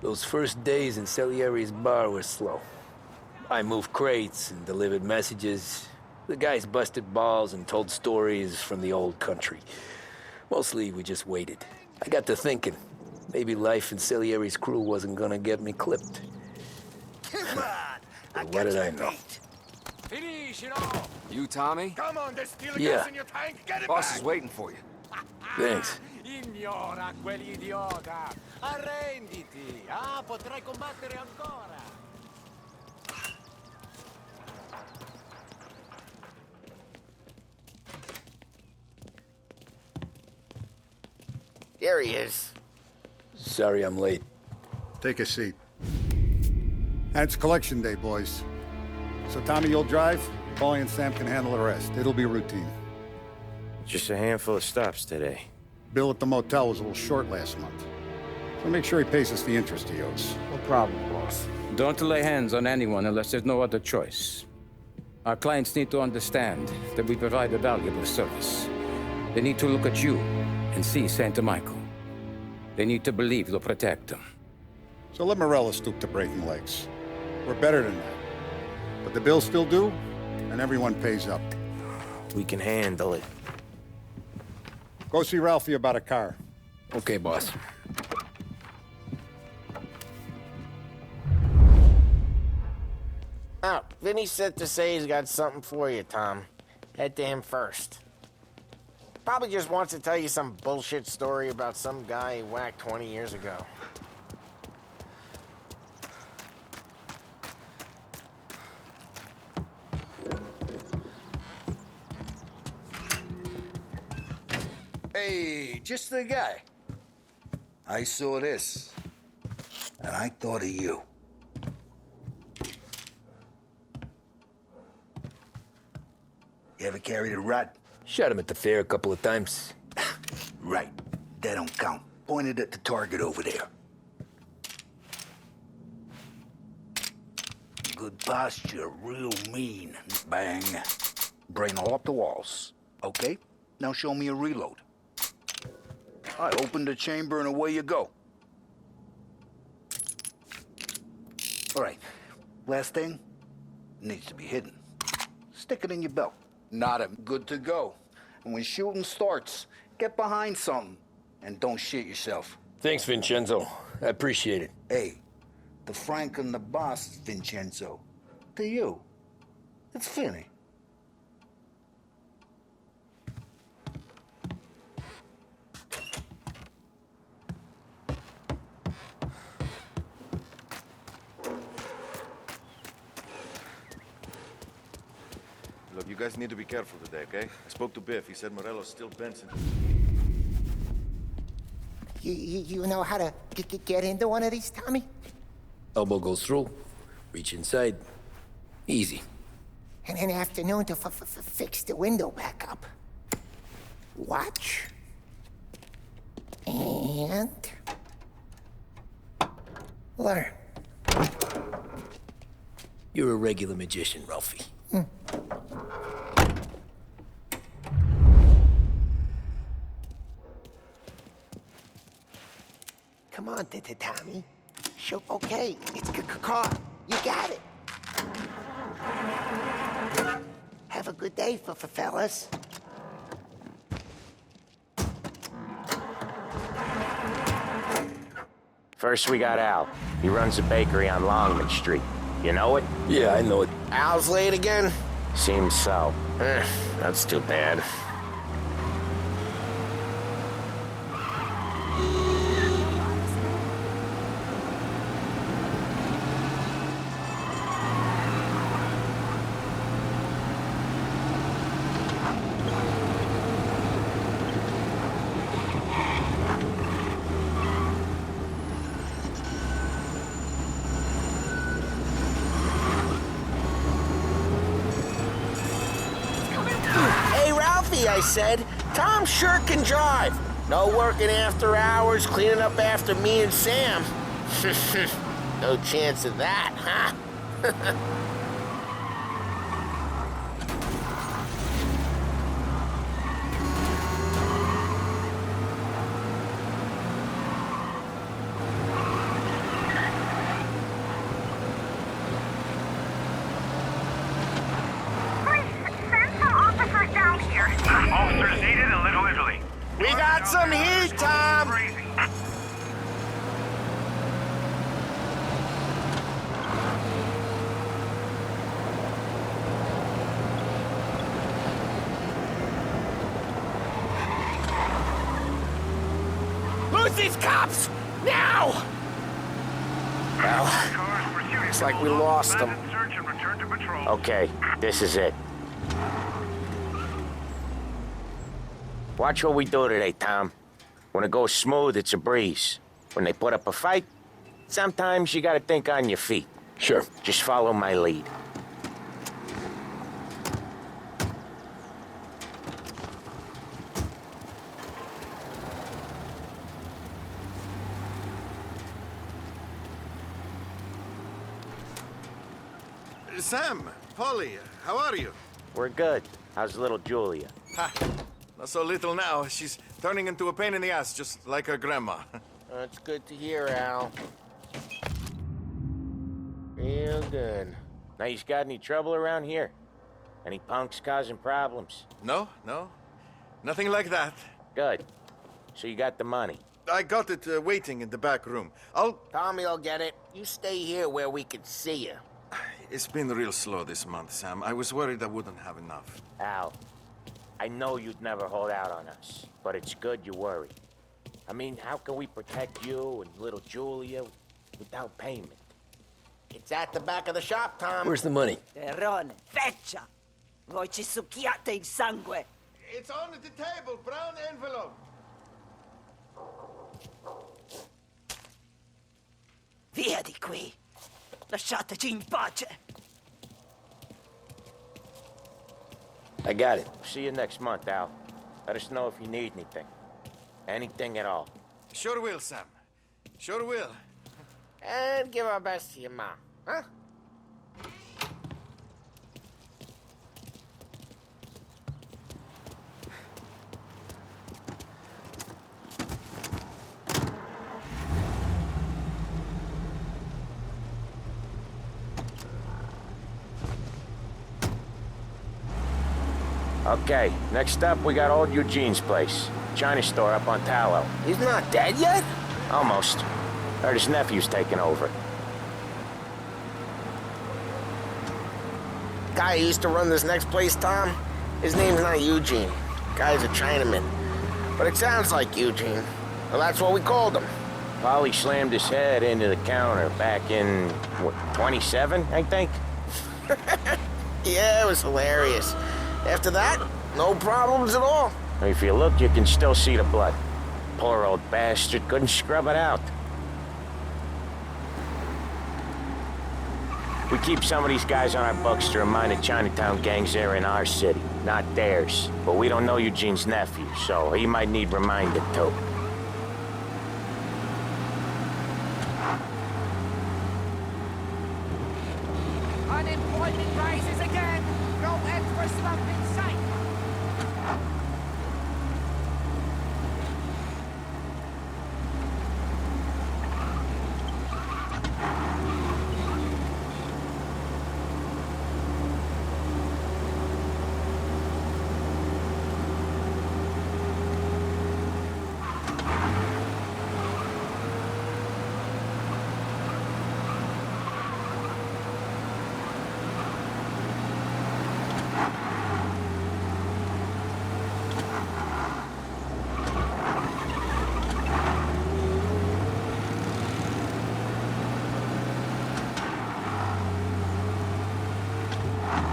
Those first days in Salieri's bar were slow. I moved crates and delivered messages. The guys busted balls and told stories from the old country. Mostly, we just waited. I got to thinking, maybe life in Salieri's crew wasn't gonna get me clipped. Come on! But what did I know? Finish it all! You, Tommy? Come on, there's steel Yeah. gas in your tank. Get it Boss back. is waiting for you. Thanks. Ignora quell'idiota! Arrenditi! Ah, potrai combattere ancora! There he is. Sorry I'm late. Take a seat. And it's collection day, boys. So Tommy, you'll drive. Paulie and Sam can handle the rest. It'll be routine. Just a handful of stops today. Bill at the motel was a little short last month. So make sure he pays us the interest he owes. No problem, boss. Don't lay hands on anyone unless there's no other choice. Our clients need to understand that we provide a valuable service. They need to look at you and see Santa Michael. They need to believe you'll protect them. So let Morella stoop to breaking legs. We're better than that. But the bill's still due, and everyone pays up. We can handle it. Go see Ralphie about a car. Okay, boss. Oh, Vinny said to say he's got something for you, Tom. Head to him first. Probably just wants to tell you some bullshit story about some guy he whacked 20 years ago. Hey, just the guy. I saw this, and I thought of you. You ever carried a rod? Shot him at the fair a couple of times. Right. That don't count. Pointed at the target over there. Good posture, real mean. Bang. Brain all off the walls. Okay? Now show me a reload. I open the chamber and away you go. All right. Last thing. Needs to be hidden. Stick it in your belt. Not him. Good to go. And when shooting starts, get behind something. And don't shit yourself. Thanks, Vincenzo. I appreciate it. Hey, the Frank and the boss, Vincenzo. To you. It's Finny. Look, you guys need to be careful today, okay? I spoke to Biff. He said Morello's still Benson. You know how to get into one of these, Tommy? Elbow goes through. Reach inside. Easy. And an afternoon to fix the window back up. Watch. And... learn. You're a regular magician, Ralphie. Come on, Tommy. Sure, okay. It's car. You got it. Have a good day, fellas. First we got Al. He runs a bakery on Longman Street. You know it? Yeah, I know it. Al's late again? Seems so. That's too bad. I said, Tom sure can drive. No working after hours, cleaning up after me and Sam. No chance of that, huh? these cops! Now! Well, looks like we lost them. Okay, this is it. Watch what we do today, Tom. When it goes smooth, it's a breeze. When they put up a fight, sometimes you gotta think on your feet. Sure. Just follow my lead. Sam, Polly, how are you? We're good. How's little Julia? Ha, not so little now. She's turning into a pain in the ass, just like her grandma. That's good to hear, Al. Real good. Now, you got any trouble around here? Any punks causing problems? No, nothing like that. Good. So you got the money? I got it waiting in the back room. Tommy'll get it. You stay here where we can see you. It's been real slow this month, Sam. I was worried I wouldn't have enough. Al, I know you'd never hold out on us, but it's good you worry. I mean, how can we protect you and little Julia without payment? It's at the back of the shop, Tom. Where's the money? Terrone, feccia! Voi ci succhiate il sangue! It's on the table, brown envelope. Via di qui! Lasciateci in pace! I got it. See you next month, Al. Let us know if you need anything. Anything at all. Sure will, Sam. Sure will. And give our best to your mom, huh? Okay, next up we got old Eugene's place. China store up on Tallow. He's not dead yet? Almost. Heard his nephew's taking over. Guy who used to run this next place, Tom? His name's not Eugene. Guy's a Chinaman. But it sounds like Eugene. Well, that's what we called him. Polly slammed his head into the counter back in, what, 27, I think? Yeah, it was hilarious. After that, no problems at all. If you look, you can still see the blood. Poor old bastard couldn't scrub it out. We keep some of these guys on our books to remind the Chinatown gangs they're in our city, not theirs. But we don't know Eugene's nephew, so he might need reminded too. Unemployment rises again! No end for slump in sight!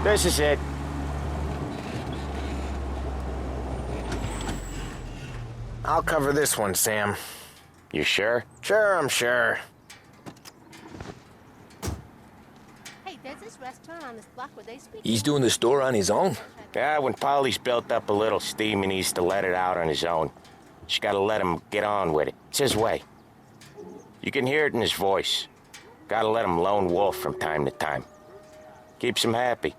This is it. I'll cover this one, Sam. You sure? Sure, I'm sure. Hey, there's this restaurant on this block where they speak. He's doing the store on his own? Yeah, when Polly's built up a little steam, he needs to let it out on his own. Just gotta let him get on with it. It's his way. You can hear it in his voice. Gotta let him lone wolf from time to time. Keeps him happy.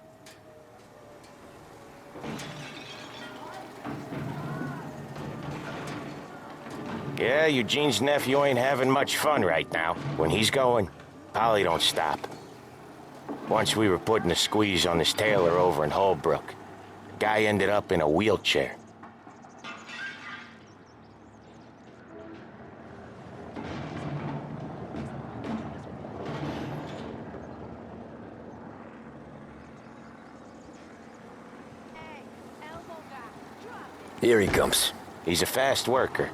Yeah, Eugene's nephew ain't having much fun right now. When he's going, Polly don't stop. Once we were putting a squeeze on this tailor over in Holbrook. Guy ended up in a wheelchair. Here he comes. He's a fast worker.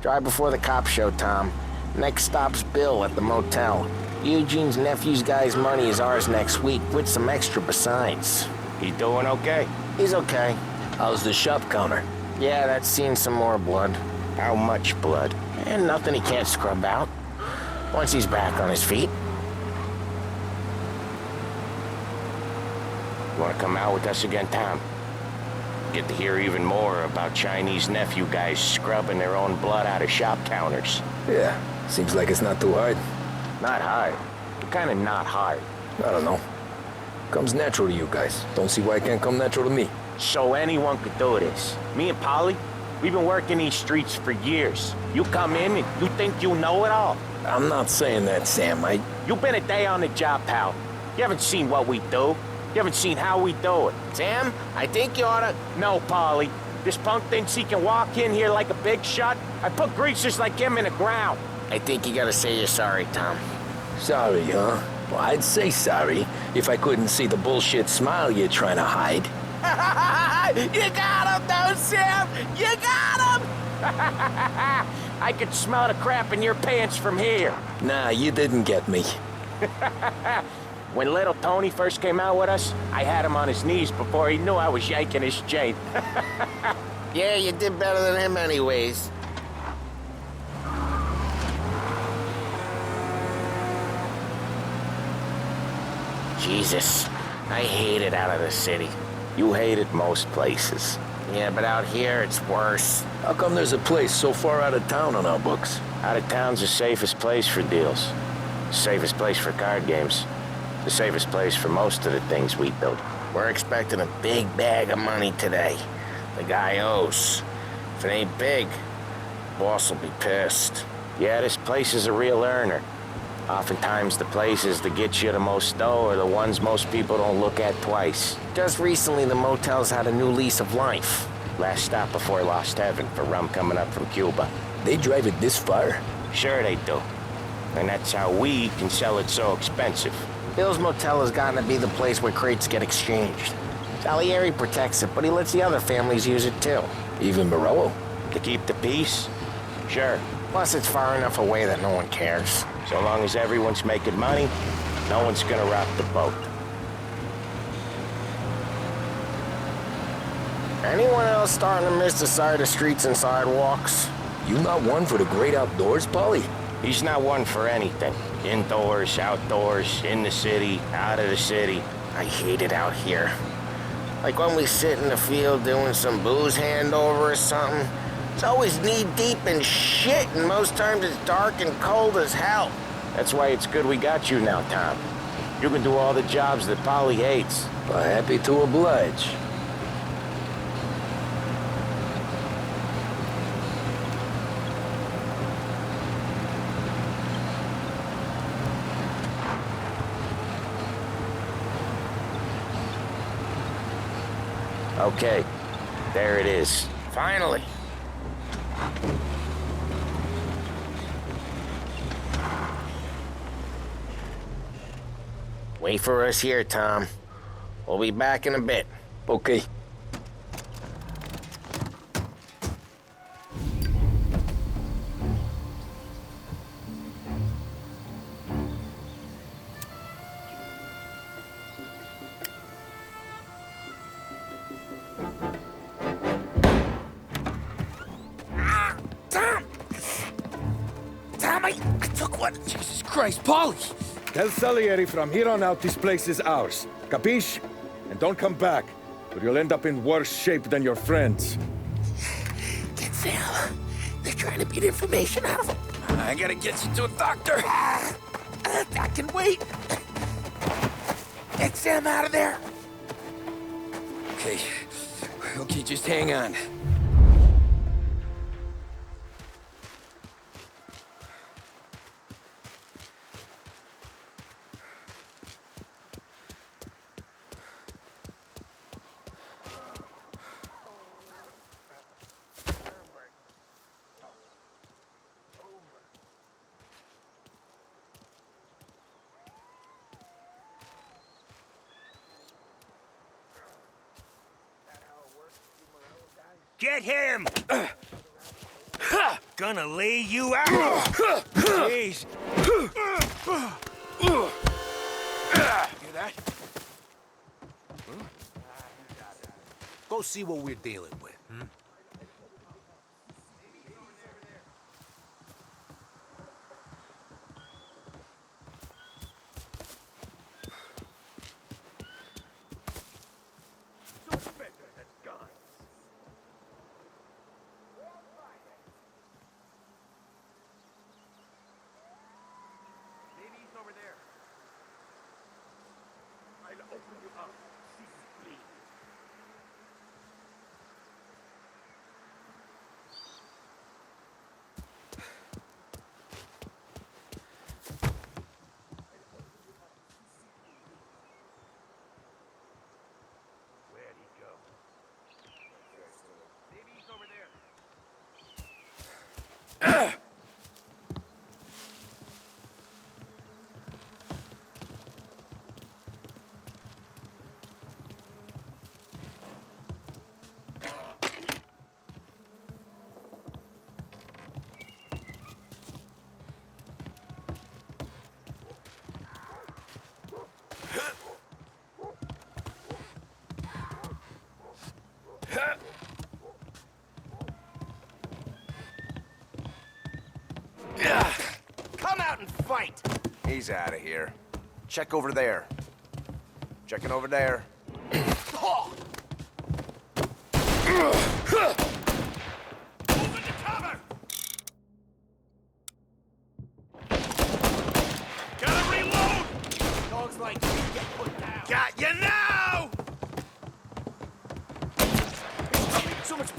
Drive before the cops show, Tom. Next stop's Bill at the motel. Eugene's nephew's guy's money is ours next week, with some extra besides. He doing okay? He's okay. How's the shop counter? Yeah, that's seen some more blood. How much blood? And nothing he can't scrub out. Once he's back on his feet. You wanna come out with us again, Tom? Get to hear even more about Chinese nephew guys scrubbing their own blood out of shop counters. Yeah, seems like it's not too hard. Not hard. Kinda not hard. I don't know. Comes natural to you guys. Don't see why it can't come natural to me. So anyone could do this. Me and Polly, we've been working these streets for years. You come in and you think you know it all. I'm not saying that, Sam. You've been a day on the job, pal. You haven't seen what we do. You haven't seen how we do it. Sam, I think you oughta... No, Polly. This punk thinks he can walk in here like a big shot. I put greasers like him in the ground. I think you gotta say you're sorry, Tom. Sorry, huh? Well, I'd say sorry if I couldn't see the bullshit smile you're trying to hide. You got him, though, Sam! You got him! I could smell the crap in your pants from here. Nah, you didn't get me. When little Tony first came out with us, I had him on his knees before he knew I was yanking his chain. Yeah, you did better than him anyways. Jesus, I hate it out of the city. You hate it most places. Yeah, but out here, it's worse. How come there's a place so far out of town on our books? Out of town's the safest place for deals. Safest place for card games. The safest place for most of the things we build. We're expecting a big bag of money today. The guy owes. If it ain't big, boss will be pissed. Yeah, this place is a real earner. Oftentimes the places that get you the most dough are the ones most people don't look at twice. Just recently, the motel's had a new lease of life. Last stop before Lost Heaven for rum coming up from Cuba. They drive it this far? Sure they do. And that's how we can sell it so expensive. Bill's motel has gotten to be the place where crates get exchanged. Salieri protects it, but he lets the other families use it too. Even Morello? To keep the peace? Sure. Plus, it's far enough away that no one cares. So long as everyone's making money, no one's gonna rock the boat. Anyone else starting to miss the side of streets and sidewalks? You not one for the great outdoors, Polly? He's not one for anything. Indoors, outdoors, in the city, out of the city. I hate it out here. Like when we sit in the field doing some booze handover or something. It's always knee-deep in shit, and most times it's dark and cold as hell. That's why it's good we got you now, Tom. You can do all the jobs that Polly hates. Well, happy to oblige. Okay, there it is. Finally. Wait for us here, Tom. We'll be back in a bit. Okay. I took one. Jesus Christ, Polly! Tell Salieri from here on out this place is ours. Capiche? And don't come back, or you'll end up in worse shape than your friends. Get Sam. They're trying to beat information out of him. I gotta get you to a doctor. I can wait. Get Sam out of there. Okay, just hang on. Get him! gonna lay you out! Jeez. Hear that? Go see what we're dealing with. Come out and fight! He's out of here. Check over there. Checking over there. Move into cover! Gotta reload! Dogs like you get put down. Got you now! So much.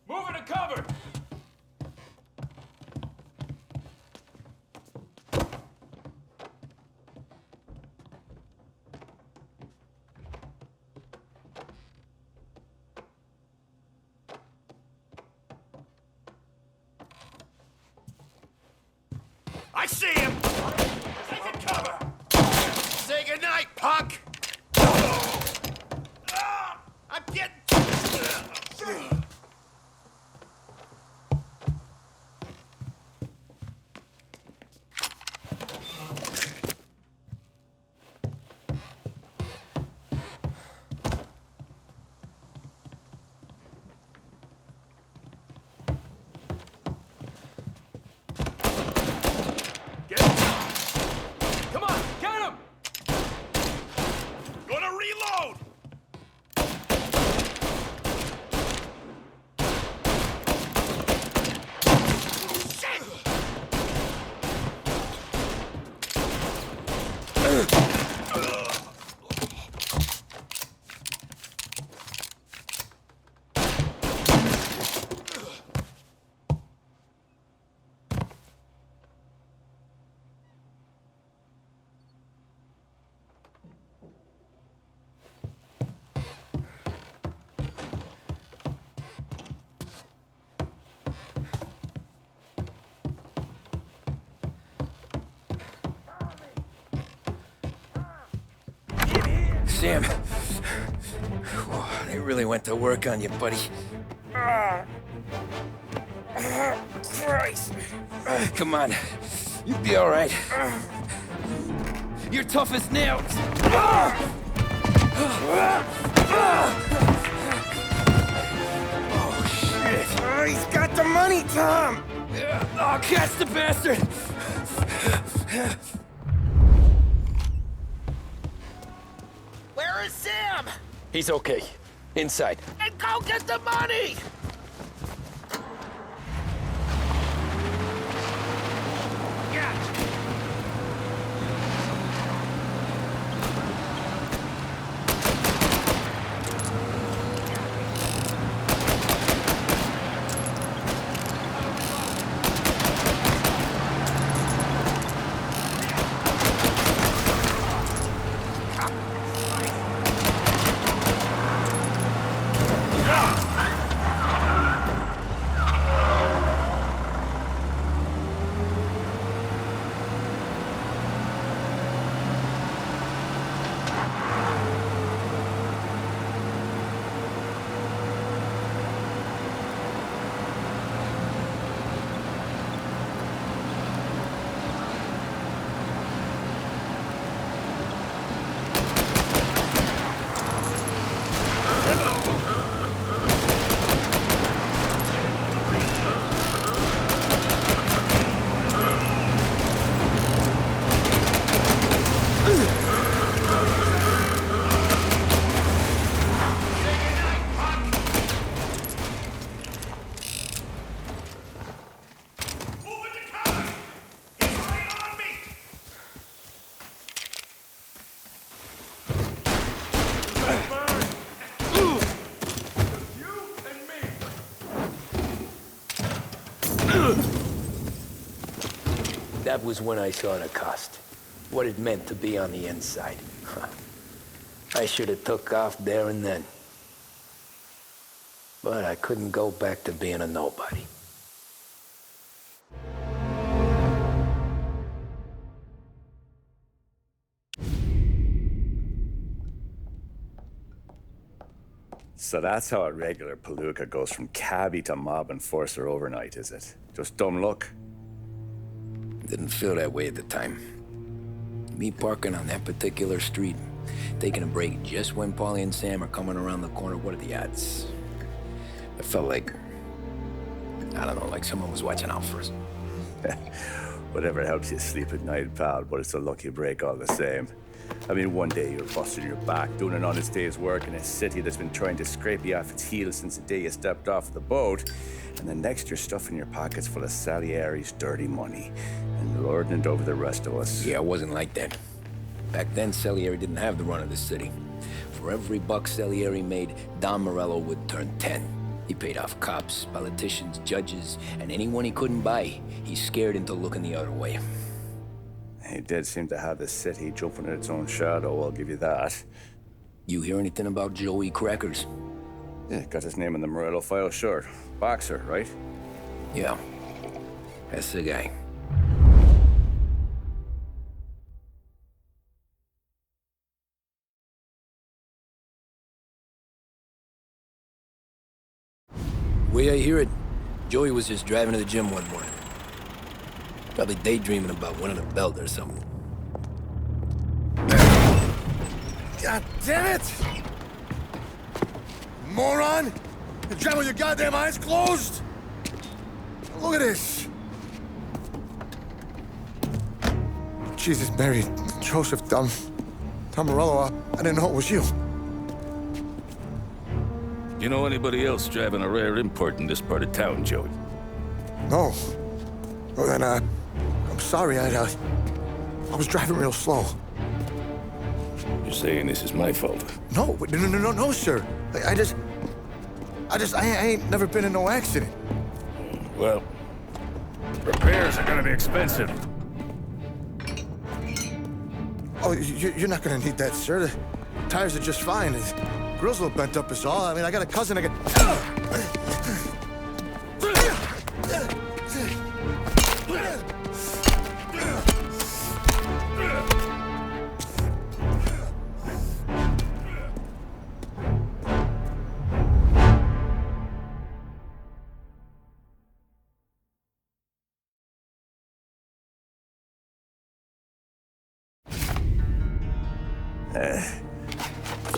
Moving to cover! I see him! Taking cover! Say goodnight, punk! I'm getting... Get him! Come on, get him! Gonna reload! Sam, They really went to work on you, buddy. Christ. Come on. You'll be all right. You're tough as nails. Oh, shit. He's got the money, Tom. Oh, catch the bastard. Where is Sam? He's okay. Inside. And go get the money! That was when I saw the cost. What it meant to be on the inside. I should have took off there and then. But I couldn't go back to being a nobody. So that's how a regular palooka goes from cabbie to mob enforcer overnight, is it? Just dumb luck? Didn't feel that way at the time. Me parking on that particular street, taking a break just when Paulie and Sam are coming around the corner, what are the odds? I felt like, I don't know, like someone was watching out for us. Whatever helps you sleep at night, pal, but it's a lucky break all the same. I mean, one day you're busting your back, doing an honest day's work in a city that's been trying to scrape you off its heels since the day you stepped off the boat, and the next you're stuffing your pockets full of Salieri's dirty money and lording it over the rest of us. Yeah, it wasn't like that. Back then, Salieri didn't have the run of the city. For every buck Salieri made, Don Morello would turn 10. He paid off cops, politicians, judges, and anyone he couldn't buy, he scared into looking the other way. He did seem to have the city jumping at its own shadow, I'll give you that. You hear anything about Joey Crackers? Yeah, got his name in the Morello file, sure. Boxer, right? Yeah, that's the guy. Way I hear it, Joey was just driving to the gym one morning. Probably daydreaming about winning a belt or something. God damn it! Moron! You're driving with your goddamn eyes closed! Look at this! Jesus, Mary, Joseph, Tom Morello, I didn't know it was you. You know anybody else driving a rare import in this part of town, Joey? No. Well, then, I'm sorry, I was driving real slow. You're saying this is my fault? No, no, sir. I ain't never been in no accident. Well, repairs are gonna be expensive. Oh, you're not gonna need that, sir. The tires are just fine. The grill's a little bent up is all. I mean, I got a cousin I can...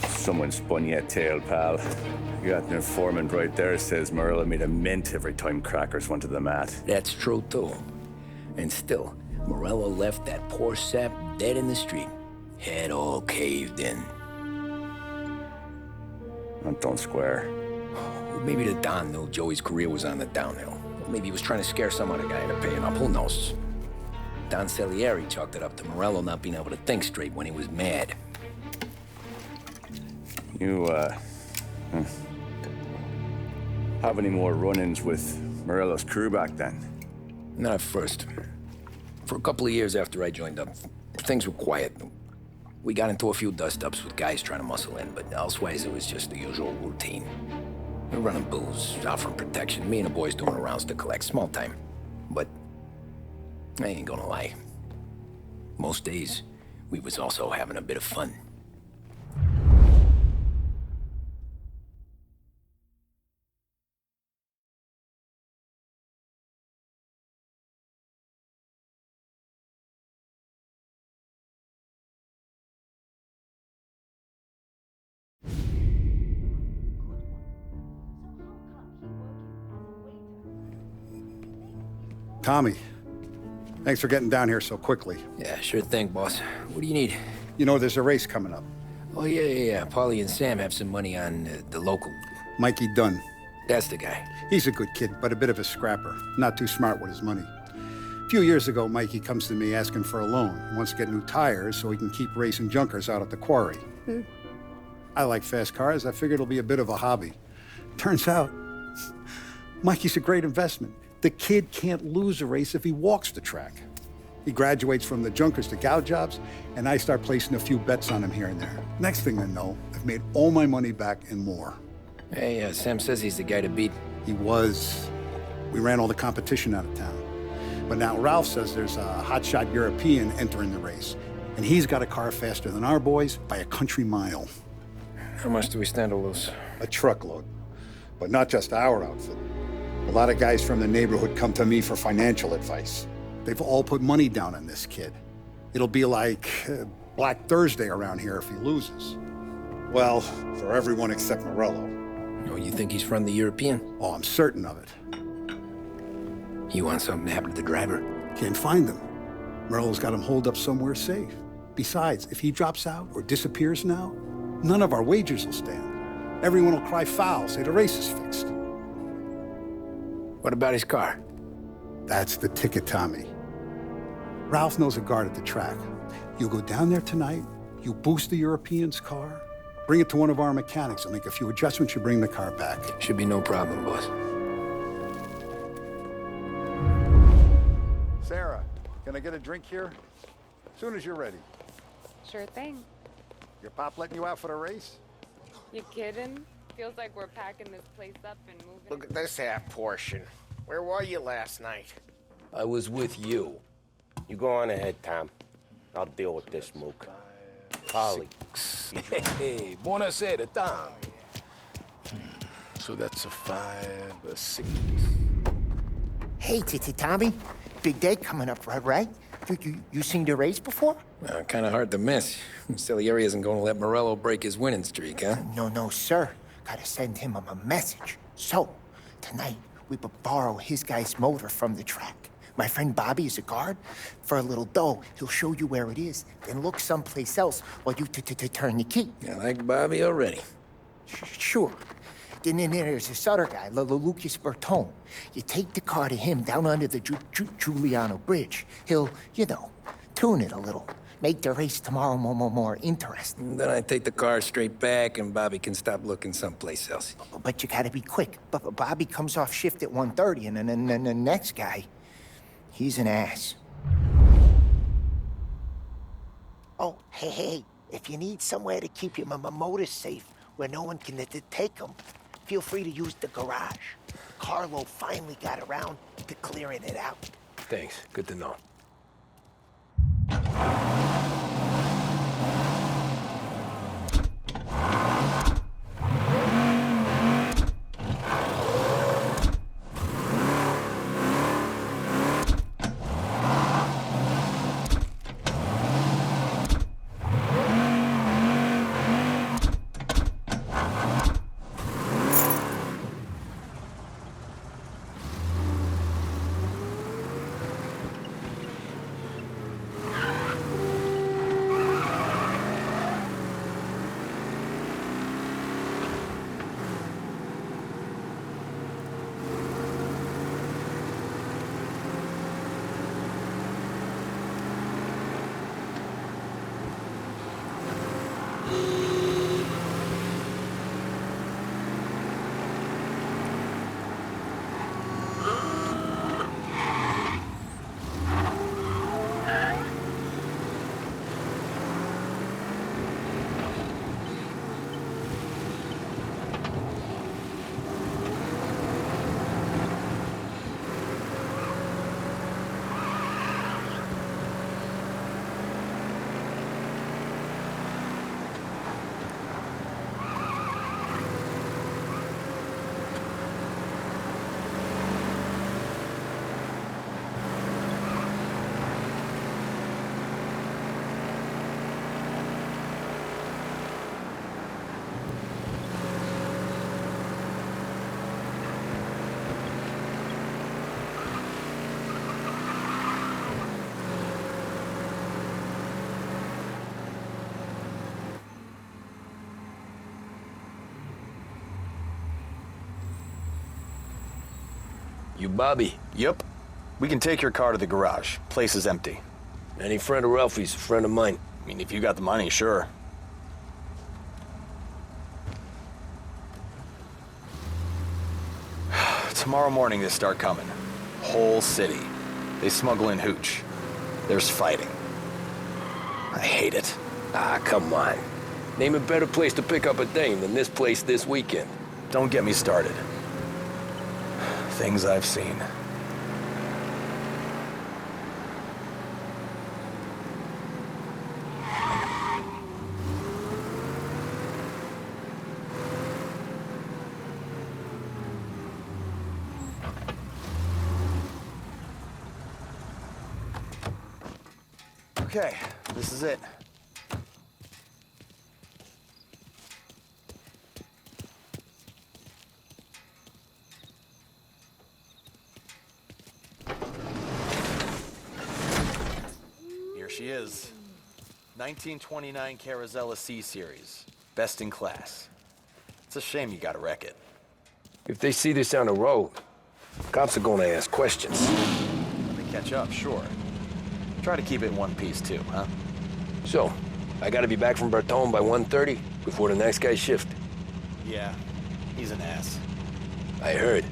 Someone spun you a tale, pal. You got an informant right there says Morello made a mint every time crackers went to the mat. That's true, too. And still, Morello left that poor sap dead in the street. Head all caved in. That don't square. Maybe the Don knew Joey's career was on the downhill. Maybe he was trying to scare some other guy into paying up. Who knows? Don Salieri chalked it up to Morello not being able to think straight when he was mad. You, have any more run-ins with Morello's crew back then? Not at first. For a couple of years after I joined up, things were quiet. We got into a few dust-ups with guys trying to muscle in, but elsewise it was just the usual routine. We're running booze, out from protection, me and the boys doing rounds to collect, small time. But I ain't gonna lie. Most days, we was also having a bit of fun. Tommy, thanks for getting down here so quickly. Yeah, sure thing, boss. What do you need? You know, there's a race coming up. Oh, yeah. Paulie and Sam have some money on the local. Mikey Dunn. That's the guy. He's a good kid, but a bit of a scrapper. Not too smart with his money. A few years ago, Mikey comes to me asking for a loan. He wants to get new tires so he can keep racing junkers out at the quarry. I like fast cars. I figured it'll be a bit of a hobby. Turns out, Mikey's a great investment. The kid can't lose a race if he walks the track. He graduates from the junkers to gal jobs, and I start placing a few bets on him here and there. Next thing I know, I've made all my money back and more. Hey, Sam says he's the guy to beat. He was. We ran all the competition out of town. But now Ralph says there's a hotshot European entering the race, and he's got a car faster than our boys by a country mile. How much do we stand to lose? A truckload. But not just our outfit. A lot of guys from the neighborhood come to me for financial advice. They've all put money down on this kid. It'll be like Black Thursday around here if he loses. Well, for everyone except Morello. Oh, you think he's from the European? Oh, I'm certain of it. You want something to happen to the driver? Can't find him. Morello's got him holed up somewhere safe. Besides, if he drops out or disappears now, none of our wagers will stand. Everyone will cry foul, say the race is fixed. What about his car? That's the ticket, Tommy. Ralph knows a guard at the track. You go down there tonight, you boost the European's car, bring it to one of our mechanics, and make a few adjustments, you bring the car back. Should be no problem, boss. Sarah, can I get a drink here? As soon as you're ready. Sure thing. Your pop letting you out for the race? You kidding? Feels like we're packing this place up and moving. Look at this half portion. Where were you last night? I was with you. You go on ahead, Tom. I'll deal with this mook. Polly. Hey, buonasera, Tom. So that's a 5, a 6. Hey, Tommy. Big day coming up, right? You seen the race before? Kind of hard to miss. Salieri isn't going to let Morello break his winning streak, huh? No, sir. Gotta send him a message. So, tonight, we borrow his guy's motor from the track. My friend Bobby is a guard. For a little dough, he'll show you where it is, then look someplace else while you turn the key. I like Bobby already. Sure. Then there's this other guy, Lucas Bertone. You take the car to him down under the Giuliano Bridge. He'll, tune it a little. Make the race tomorrow more interesting. Then I take the car straight back, and Bobby can stop looking someplace else. But you gotta be quick. But Bobby comes off shift at 1:30, and then the next guy, he's an ass. Oh, hey, if you need somewhere to keep your motor safe, where no one can take them, feel free to use the garage. Carlo finally got around to clearing it out. Thanks. Good to know. You Bobby? Yep. We can take your car to the garage. Place is empty. Any friend of Ralphie's, a friend of mine. I mean, if you got the money, sure. Tomorrow morning they start coming. Whole city. They smuggle in hooch. There's fighting. I hate it. Ah, come on. Name a better place to pick up a dame than this place this weekend. Don't get me started. Things I've seen. Okay, this is it. Here she is. 1929 Carazella C Series. Best in class. It's a shame you gotta wreck it. If they see this on the road, cops are gonna ask questions. When they catch up, sure. Try to keep it in one piece too, huh? So, I gotta be back from Bertone by 1:30 before the next guy's shift. Yeah, he's an ass. I heard.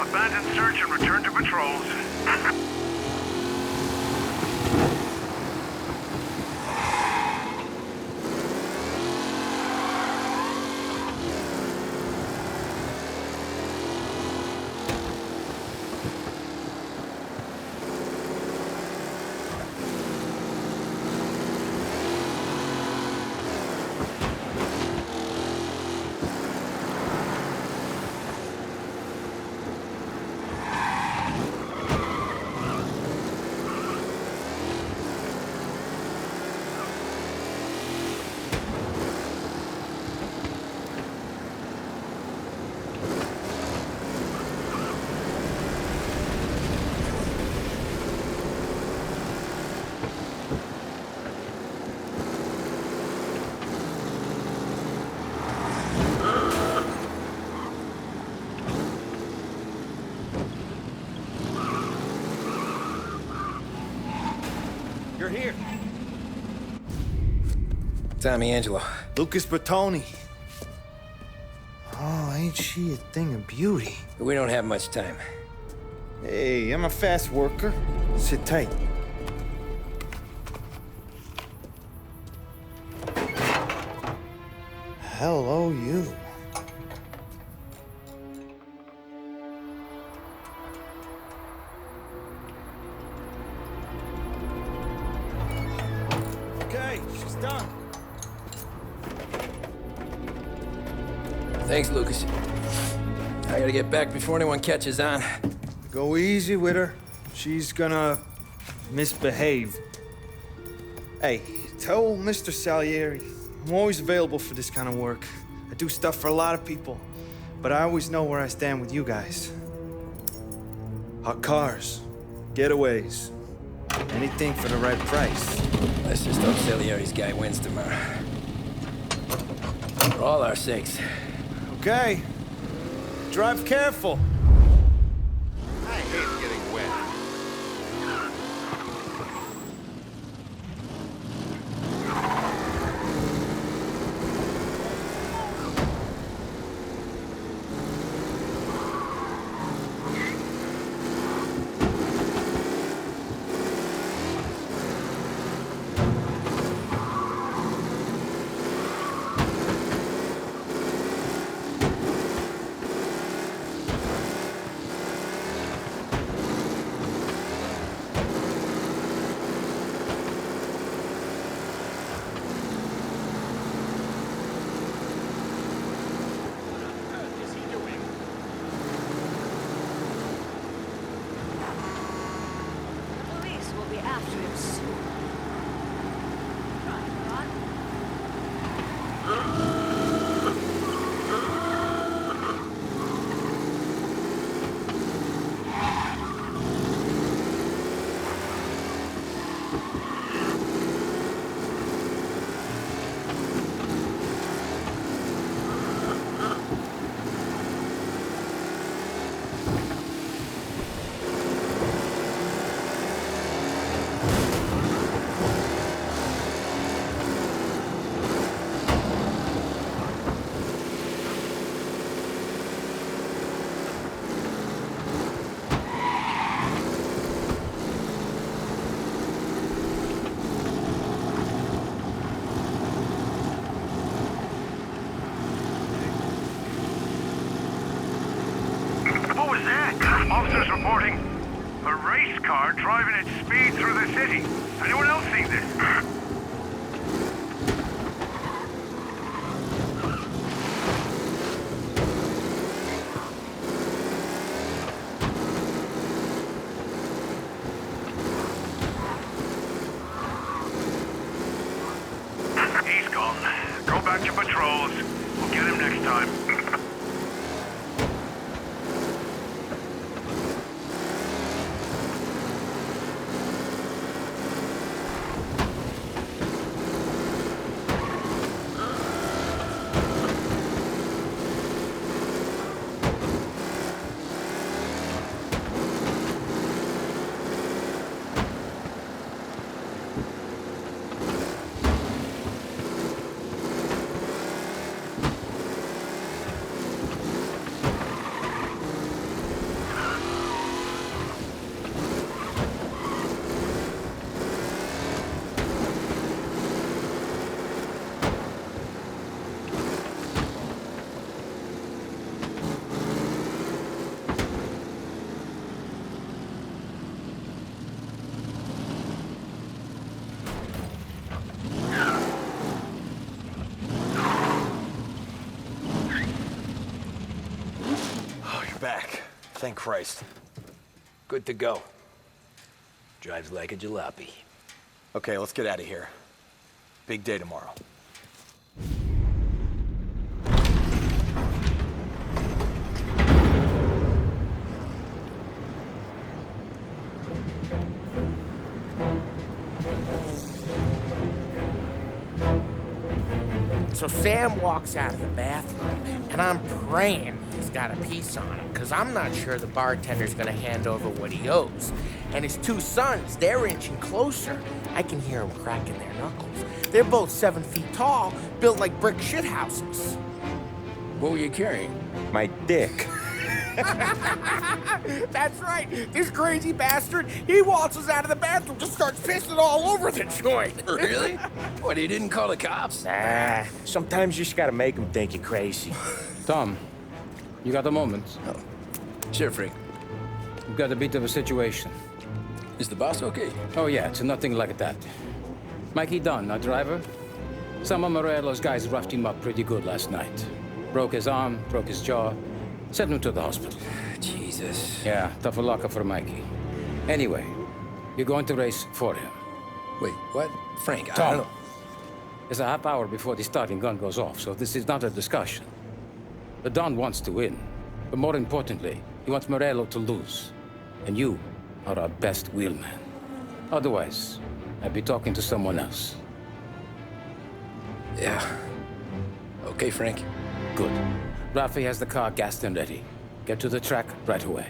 Abandon search and return to patrols. You're here. Tommy Angelo. Lucas Bertoni. Oh, ain't she a thing of beauty? We don't have much time. Hey, I'm a fast worker. Sit tight. Hello, you. Okay, she's done. Thanks, Lucas. I gotta get back before anyone catches on. Go easy with her. She's gonna misbehave. Hey, tell Mr. Salieri I'm always available for this kind of work. I do stuff for a lot of people, but I always know where I stand with you guys. Hot cars, getaways, anything for the right price. Let's just hope Salieri's guy wins tomorrow. For all our sakes. Okay. Drive careful. I hate getting wet. Officers reporting a race car driving at speed through the city. Anyone else seen this? He's gone. Go back to patrols. We'll get him next time. Back. Thank Christ. Good to go. Drives like a jalopy. Okay, let's get out of here. Big day tomorrow. So Sam walks out of the bathroom, and I'm praying he's got a piece on him, because I'm not sure the bartender's going to hand over what he owes. And his two sons, they're inching closer. I can hear them cracking their knuckles. They're both 7 feet tall, built like brick shithouses. What were you carrying? My dick. That's right. This crazy bastard, he waltzes out of the bathroom, just starts pissing all over the joint. Really? What, he didn't call the cops? Nah, sometimes you just gotta make them think you're crazy. Tom, you got a moment? Oh. Sure, Frank. We've got a bit of a situation. Is the boss okay? Oh, yeah, it's nothing like that. Mikey Dunn, our driver. Some of Morello's guys roughed him up pretty good last night. Broke his arm, broke his jaw, sent him to the hospital. Jesus. Yeah, tough luck for Mikey. Anyway, you're going to race for him. Wait, what? Frank, I Tom, don't... it's a half hour before the starting gun goes off, so this is not a discussion. The Don wants to win, but more importantly, he wants Morello to lose. And you are our best wheelman. Otherwise, I'd be talking to someone else. Yeah. Okay, Frank. Good. Rafi has the car gassed and ready. Get to the track right away.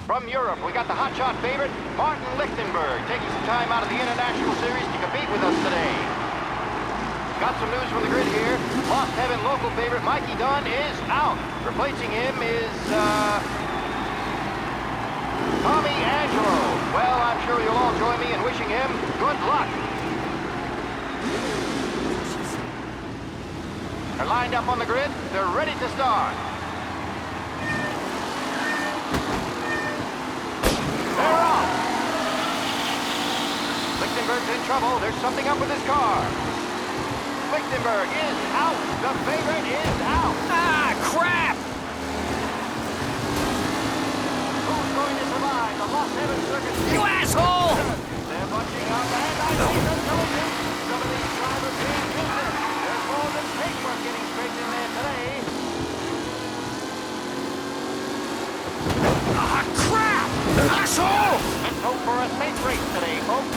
From Europe, we got the hotshot favorite, Martin Lichtenberg, taking some time out of the International Series to compete with us today. Got some news from the grid here. Lost Heaven local favorite Mikey Dunn is out. Replacing him is, Tommy Angelo. Well, I'm sure you'll all join me in wishing him good luck. They're lined up on the grid. They're ready to start. They're off. Lichtenberg's in trouble. There's something up with his car. Lichtenberg is out. The favorite is out. Ah, crap! Who's going to survive the Lost Heaven Circus? You asshole! They're bunching up, and I see them collision. Some of these drivers being useless. There's more than paintwork getting straight in there today. Ah, crap! Asshole! Let's hope for a safe race today, folks.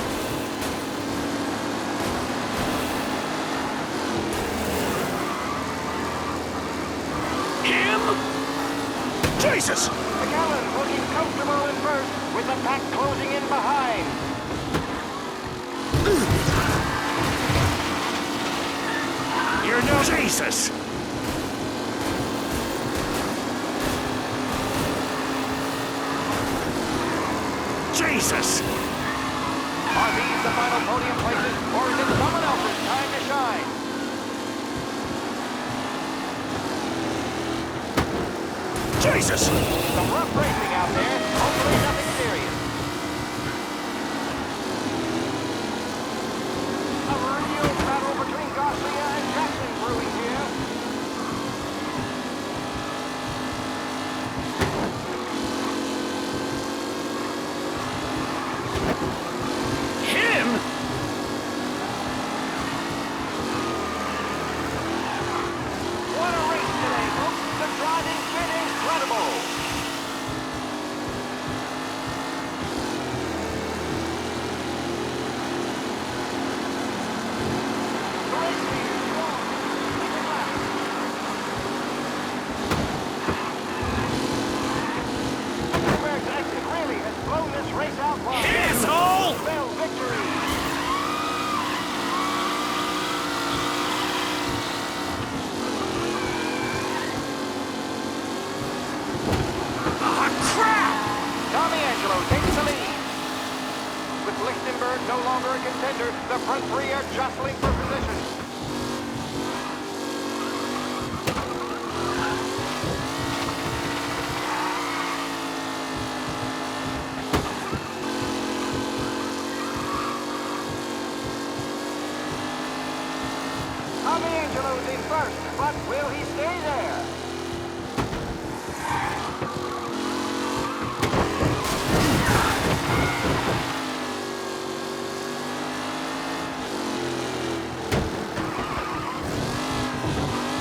Jesus! McAllen's looking comfortable in first, with the pack closing in behind. You're no... Jesus! Jesus! Are these the final podium places, or is it someone else's time to shine? Jesus! Some rough racing out there. Hopefully nothing serious. A real battle between Garcia and Jackson brewing here. Him? What a race today, folks. The driving's been incredible. The race leader, Wong, second lap. Lichtenberg's exit really has blown this race out wide. Asshole! Bell victory. Ah, crap! Tommy Angelo takes the lead. With Lichtenberg no longer a contender, the front three are jostling for position. Tommy Angelo's in first, but will he stay there?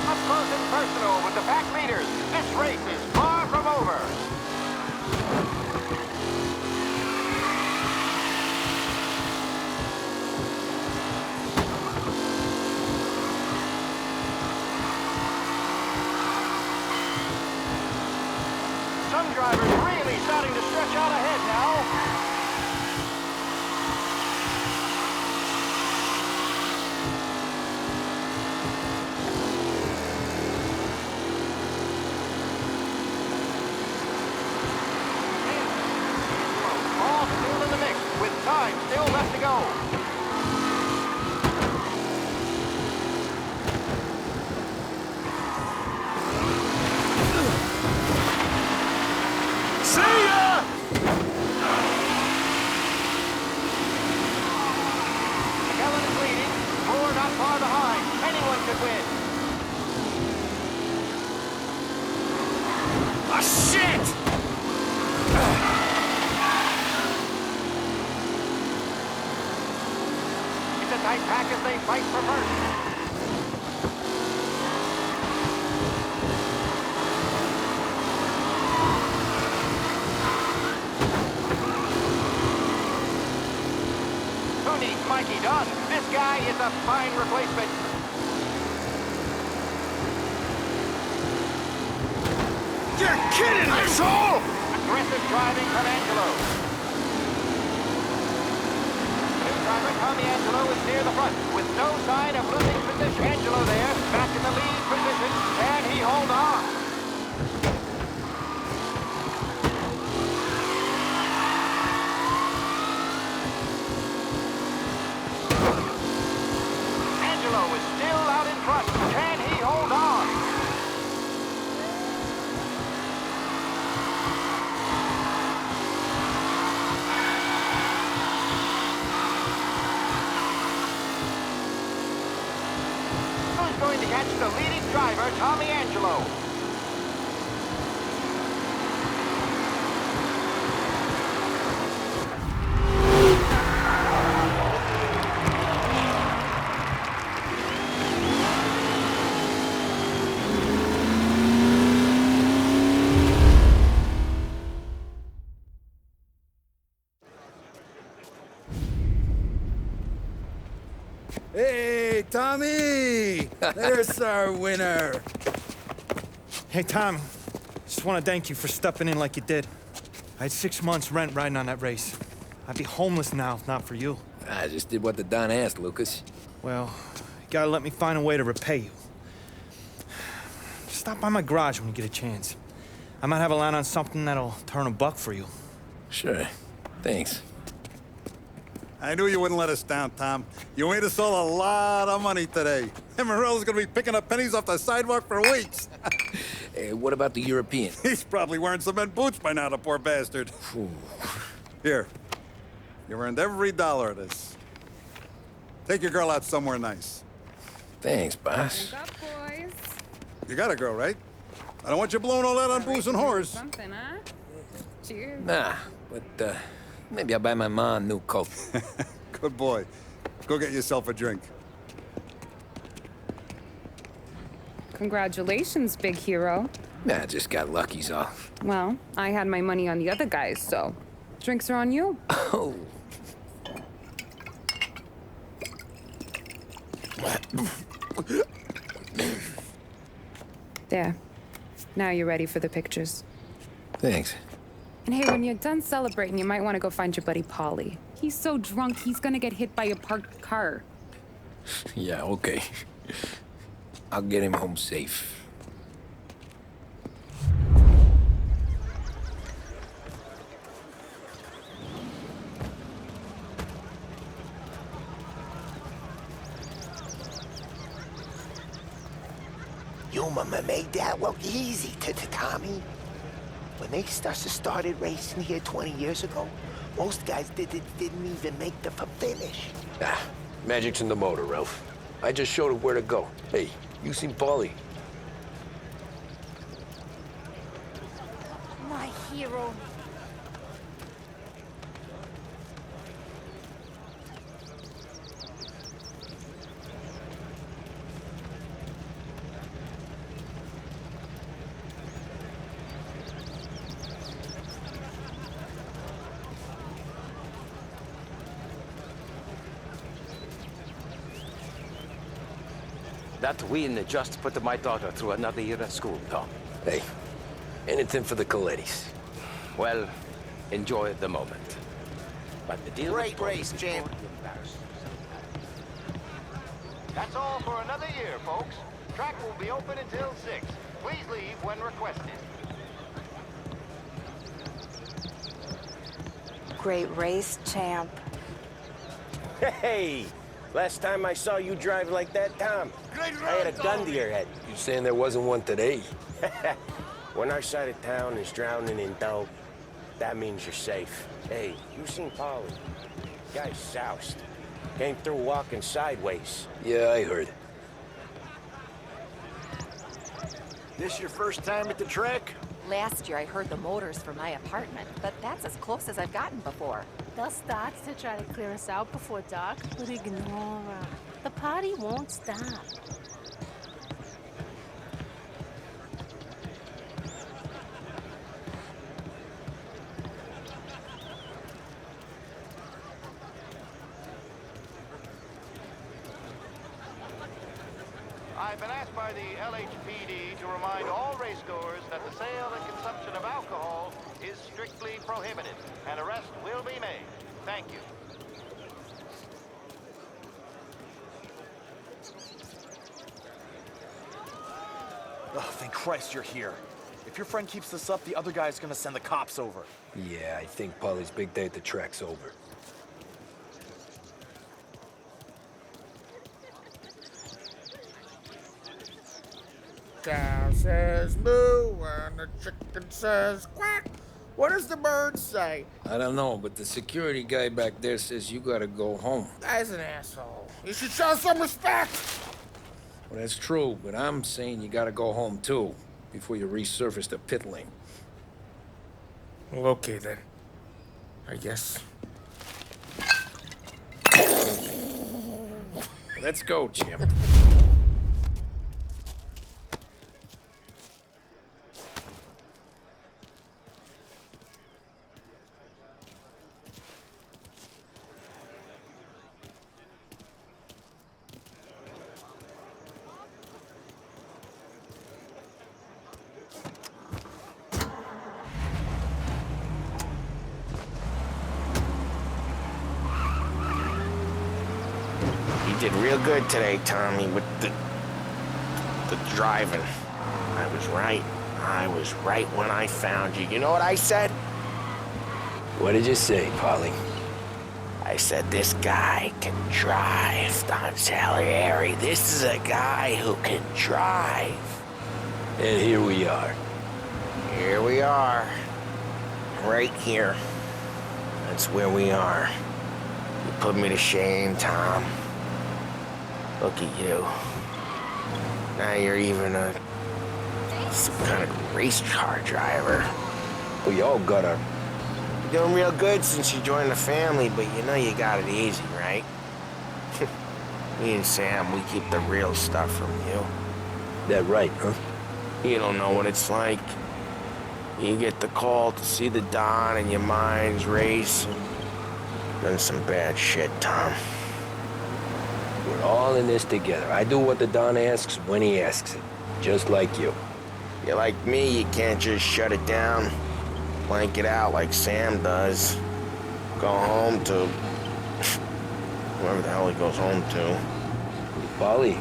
Up close and personal with the pack leaders. This race is far from over. tight pack as they fight for first. Who needs Mikey Dunn? This guy is a fine replacement. You're kidding me, asshole! Aggressive driving from Angelo. New driver Tommy Angelo is near the front with no sign of losing position. Angelo there, back in the lead position. Can he hold on? Angelo is still out in front. Can he hold on? Going to catch the leading driver, Tommy Angelo. Hey, Tommy! There's our winner. Hey, Tom. Just want to thank you for stepping in like you did. I had 6 months rent riding on that race. I'd be homeless now if not for you. I just did what the Don asked, Lucas. Well, you gotta let me find a way to repay you. Stop by my garage when you get a chance. I might have a line on something that'll turn a buck for you. Sure. Thanks. I knew you wouldn't let us down, Tom. You made us all a lot of money today. And Morello's gonna be picking up pennies off the sidewalk for weeks. Hey, what about the European? He's probably wearing cement boots by now, the poor bastard. Here. You earned every dollar of this. Take your girl out somewhere nice. Thanks, boss. Drink up, boys. You got a girl, right? I don't want you blowing all that on booze and whores. Something, huh? Cheers. Nah, but, maybe I'll buy my mom a new coat. Good boy. Go get yourself a drink. Congratulations, big hero. Nah, just got lucky's all. Well, I had my money on the other guys, so drinks are on you. Oh. There. Now you're ready for the pictures. Thanks. And hey, when you're done celebrating, you might want to go find your buddy Paulie. He's so drunk, he's gonna get hit by a parked car. Yeah, okay. I'll get him home safe. You made that look easy to Tommy. When they started racing here 20 years ago, most guys didn't even make the finish. Ah, magic's in the motor, Ralph. I just showed him where to go. Hey, you seen Paulie? My hero. That win just put my daughter through another year at school, Tom. Hey, anything for the Colettis. Well, enjoy the moment. But the deal... Great race, champ. That's all for another year, folks. Track will be open until 6. Please leave when requested. Great race, champ. Hey! Last time I saw you drive like that, Tom, I had a gun to your head. You saying there wasn't one today? When our side of town is drowning in dope, that means you're safe. Hey, you seen Paulie? Guy's soused. Came through walking sideways. Yeah, I heard. This your first time at the track? Last year I heard the motors from my apartment, but that's as close as I've gotten before. They'll start to try to clear us out before dark, but ignore 'em. The party won't stop. I've been asked by the LHPD to remind all racegoers that the sale and consumption of alcohol is strictly prohibited. An arrest will be made. Thank you. Oh, thank Christ you're here. If your friend keeps this up, the other guy's gonna send the cops over. Yeah, I think Polly's big day at the track's over. Cow says moo and the chicken says quack. What does the bird say? I don't know, but the security guy back there says you gotta go home. Guy's an asshole. You should show some respect. Well, that's true, but I'm saying you gotta go home too, before you resurface the pit lane. Well, okay then. I guess. Let's go, Jim. You did real good today, Tommy, with the driving. I was right. I was right when I found you. You know what I said? What did you say, Polly? I said, this guy can drive, Don Salieri. This is a guy who can drive. And here we are. Here we are. Right here. That's where we are. You put me to shame, Tom. Look at you. Now you're even some kind of race car driver. We all got our... You're doing real good since you joined the family, but you know you got it easy, right? Me and Sam, we keep the real stuff from you. That right, huh? You don't know what it's like. You get the call to see the Don and your mind's racing. Done some bad shit, Tom. We're all in this together. I do what the Don asks when he asks it. Just like you. You're like me, you can't just shut it down. Blank it out like Sam does. Go home to... whoever the hell he goes home to. Polly,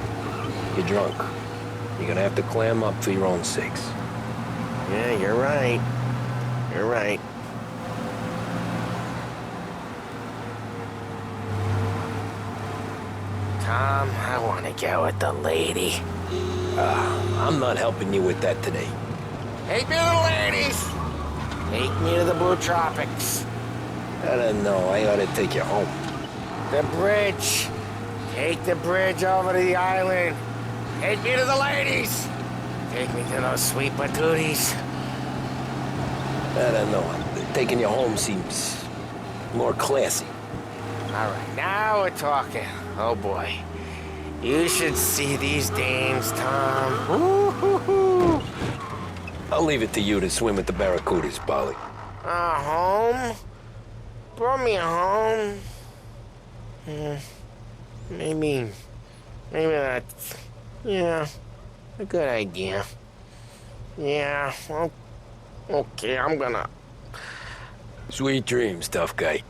you're drunk. You're gonna have to clam up for your own sakes. Yeah, you're right. You're right. Tom, I want to go with the lady. I'm not helping you with that today. Take me to the ladies! Take me to the Blue Tropics. I don't know. I ought to take you home. The bridge. Take the bridge over to the island. Take me to the ladies. Take me to those sweet patooties. I don't know. Taking you home seems more classy. All right, now we're talking. Oh, boy. You should see these dames, Tom. Woo-hoo-hoo. I'll leave it to you to swim with the barracudas, Polly. Home? Brought me home? Maybe that's... yeah, a good idea. Yeah, well, okay, I'm gonna... Sweet dreams, tough guy.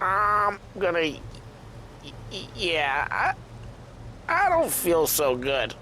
I'm gonna... yeah, I don't feel so good.